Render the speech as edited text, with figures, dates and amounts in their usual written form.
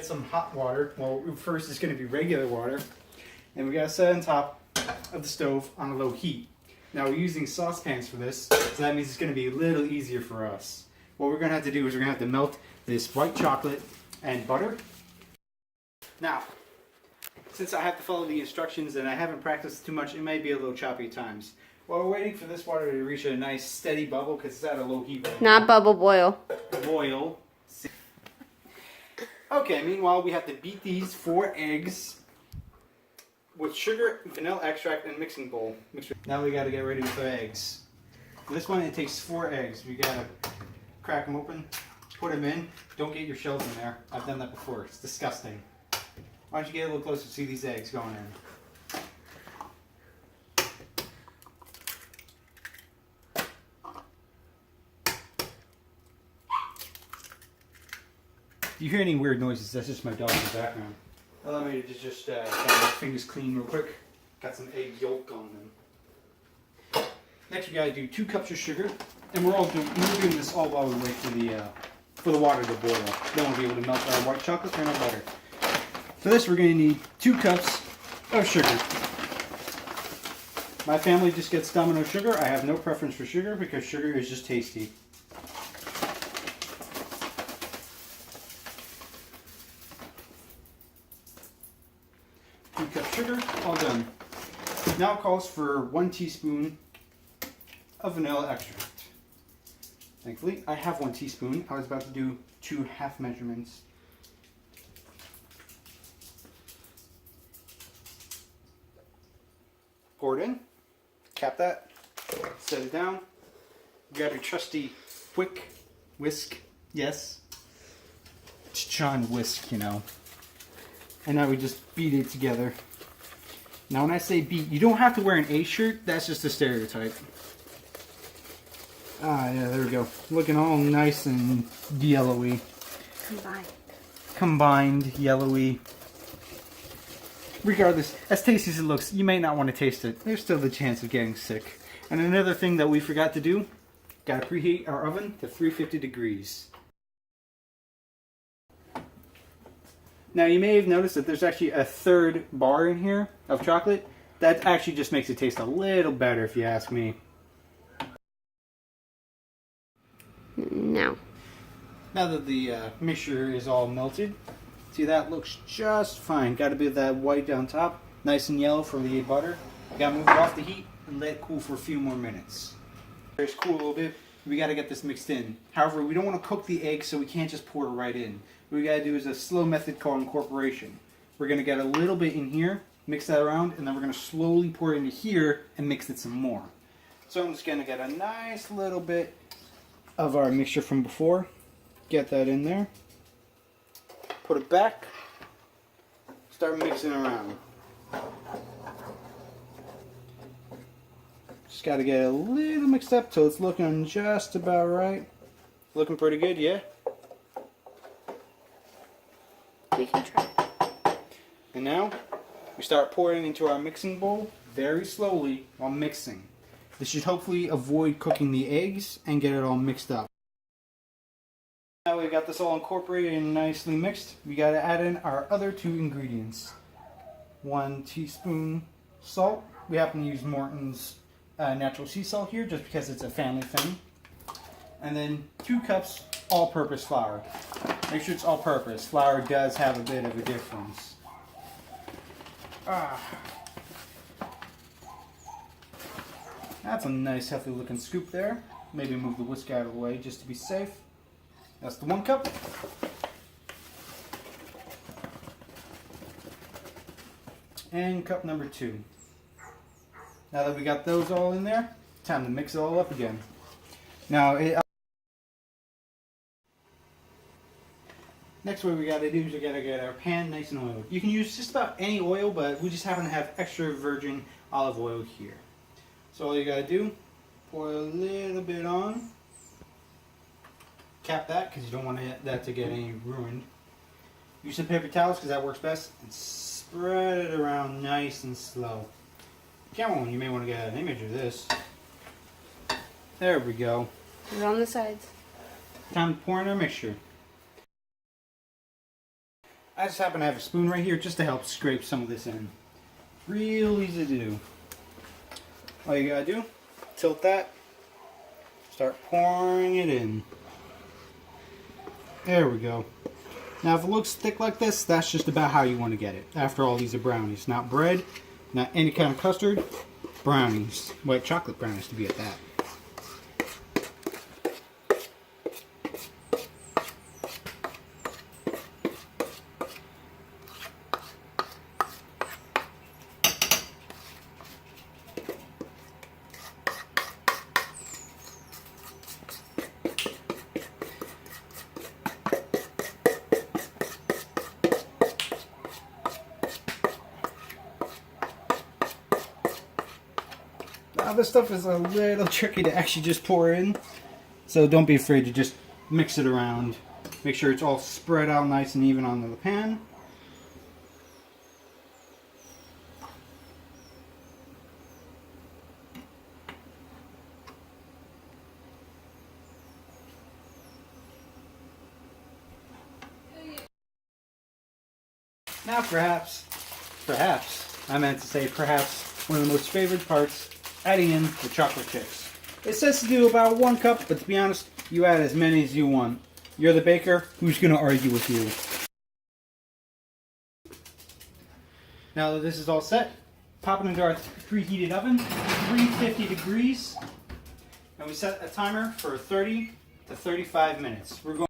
get some hot water. Well, first it's going to be regular water. And we got to set it on top of the stove on a low heat. Now we're using saucepans for this, so that means it's going to be a little easier for us. What we're going to have to do is we're going to have to melt this white chocolate and butter. Now, since I have to follow the instructions and I haven't practiced too much, it may be a little choppy at times. While we're waiting for this water to reach a nice steady bubble, because it's at a low heat right Not now. bubble boil. Boil. Okay, meanwhile we have to beat these 4 eggs with sugar, vanilla extract, and mixing bowl. Now we got to get ready with the eggs. For this one it takes 4 eggs. We got to crack them open, put them in. Don't get your shells in there. I've done that before. It's disgusting. Why don't you get a little closer to see these eggs going in? If you hear any weird noises, that's just my dog in the background. Allow me to just get my fingers clean real quick. Got some egg yolk on them. Next, we gotta do 2 cups of sugar, and we're doing this all while we wait for the water to boil. Then we'll be able to melt our white chocolate and our butter. For this, we're gonna need 2 cups of sugar. My family just gets Domino sugar. I have no preference for sugar because sugar is just tasty. 2 cups sugar, all done. Now it calls for 1 teaspoon of vanilla extract. Thankfully, I have 1 teaspoon. I was about to do 2 half measurements. Pour it in, cap that, set it down. Grab your trusty whisk. Yes, it's John Whisk, you know. And now we just beat it together. Now when I say beat, you don't have to wear an A shirt. That's just a stereotype. Ah, yeah, there we go. Looking all nice and yellowy. Combined, yellowy. Regardless, as tasty as it looks, you may not want to taste it. There's still the chance of getting sick. And another thing that we forgot to do, gotta preheat our oven to 350 degrees. Now you may have noticed that there's actually a 3rd bar in here of chocolate. That actually just makes it taste a little better if you ask me. No. Now that the mixture is all melted, see that looks just fine. Got a bit of that white down top, nice and yellow from the butter. Got to move it off the heat and let it cool for a few more minutes. It's cool a little bit. We got to get this mixed in. However, we don't want to cook the egg, so we can't just pour it right in. What we got to do is a slow method called incorporation. We're going to get a little bit in here, mix that around, and then we're going to slowly pour it into here and mix it some more. So I'm just going to get a nice little bit of our mixture from before. Get that in there. Put it back. Start mixing around. Just got to get a little mixed up till it's looking just about right. Looking pretty good, yeah? We can try. And now we start pouring into our mixing bowl very slowly while mixing. This should hopefully avoid cooking the eggs and get it all mixed up. Now we got this all incorporated and nicely mixed, we got to add in our other 2 ingredients. 1 teaspoon salt. We happen to use Morton's natural sea salt here just because it's a family thing. And then 2 cups all-purpose flour. Make sure it's all-purpose. Flour does have a bit of a difference. That's a nice healthy looking scoop there. Maybe move the whisk out of the way just to be safe. That's the 1 cup. And cup number 2. Now that we got those all in there, time to mix it all up again. Now, next what we got to do is we got to get our pan nice and oiled. You can use just about any oil, but we just happen to have extra virgin olive oil here. So all you got to do, pour a little bit on. Cap that because you don't want that to get any ruined. Use some paper towels because that works best. And spread it around nice and slow. Camera one, you may want to get an image of this. There we go. Put it on the sides. Time to pour in our mixture. I just happen to have a spoon right here just to help scrape some of this in. Real easy to do. All you gotta do, tilt that, start pouring it in. There we go. Now if it looks thick like this, that's just about how you want to get it. After all, these are brownies, not bread, not any kind of custard, brownies. White chocolate brownies to be at that. Now this stuff is a little tricky to actually just pour in, so don't be afraid to just mix it around. Make sure it's all spread out nice and even onto the pan. Now perhaps, I meant to say perhaps one of the most favorite parts, adding in the chocolate chips. It says to do about 1 cup, but to be honest, you add as many as you want. You're the baker, who's going to argue with you? Now that this is all set, pop it into our preheated oven, 350 degrees, and we set a timer for 30 to 35 minutes. We're going